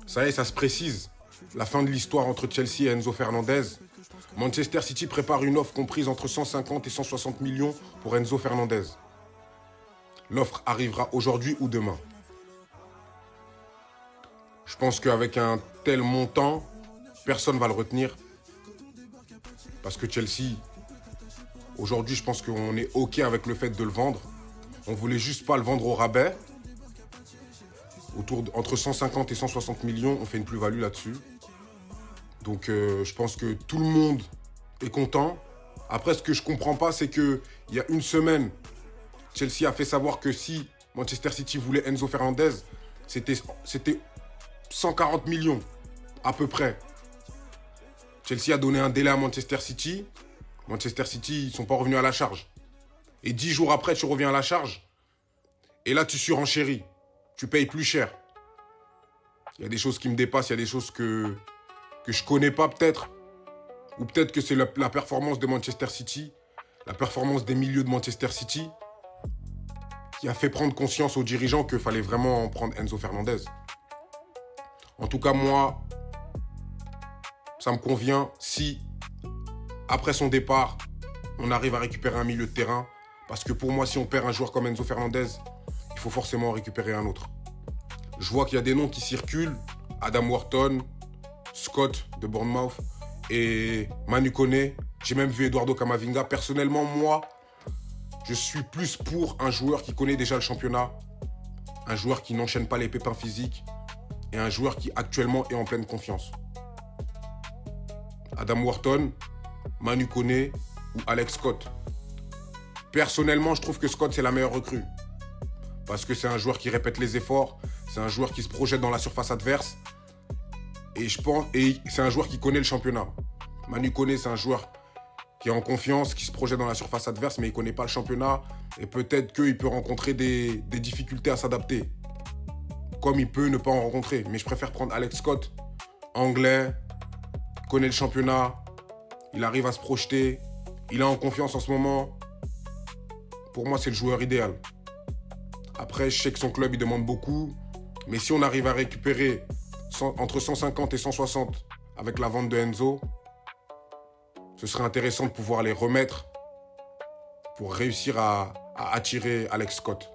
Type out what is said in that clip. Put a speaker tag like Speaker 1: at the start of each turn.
Speaker 1: Ça y est, ça se précise. La fin de l'histoire entre Chelsea et Enzo Fernandez. Manchester City prépare une offre comprise entre 150 et 160 millions pour Enzo Fernandez. L'offre arrivera aujourd'hui ou demain. Je pense qu'avec un tel montant, personne ne va le retenir. Parce que Chelsea, aujourd'hui, je pense qu'on est OK avec le fait de le vendre. On voulait juste pas le vendre au rabais. Entre 150 et 160 millions, on fait une plus-value là-dessus. Donc je pense que tout le monde est content. Après, ce que je comprends pas, c'est qu'il y a une semaine, Chelsea a fait savoir que si Manchester City voulait Enzo Fernandez, c'était 140 millions, à peu près. Chelsea a donné un délai à Manchester City. Manchester City, ils ne sont pas revenus à la charge. Et 10 jours après, tu reviens à la charge. Et là, tu surenchéris. Tu payes plus cher. Il y a des choses qui me dépassent, il y a des choses que je connais pas peut-être. Ou peut-être que c'est la performance de Manchester City, la performance des milieux de Manchester City, qui a fait prendre conscience aux dirigeants qu'il fallait vraiment prendre Enzo Fernandez. En tout cas, moi, ça me convient si, après son départ, on arrive à récupérer un milieu de terrain. Parce que pour moi, si on perd un joueur comme Enzo Fernandez, il faut forcément récupérer un autre. Je vois qu'il y a des noms qui circulent. Adam Wharton, Scott de Bournemouth et Manu Koné. J'ai même vu Eduardo Camavinga. Personnellement, moi, je suis plus pour un joueur qui connaît déjà le championnat, un joueur qui n'enchaîne pas les pépins physiques et un joueur qui actuellement est en pleine confiance. Adam Wharton, Manu Koné ou Alex Scott. Personnellement, je trouve que Scott, c'est la meilleure recrue. Parce que c'est un joueur qui répète les efforts, c'est un joueur qui se projette dans la surface adverse. Et c'est un joueur qui connaît le championnat. Manu Koné, c'est un joueur qui est en confiance, qui se projette dans la surface adverse, mais il ne connaît pas le championnat. Et peut-être qu'il peut rencontrer des difficultés à s'adapter. Comme il peut ne pas en rencontrer. Mais je préfère prendre Alex Scott, anglais, connaît le championnat, il arrive à se projeter, il est en confiance en ce moment. Pour moi, c'est le joueur idéal. Après, je sais que son club, il demande beaucoup. Mais si on arrive à récupérer entre 150 et 160 avec la vente de Enzo, ce serait intéressant de pouvoir les remettre pour réussir à attirer Alex Scott.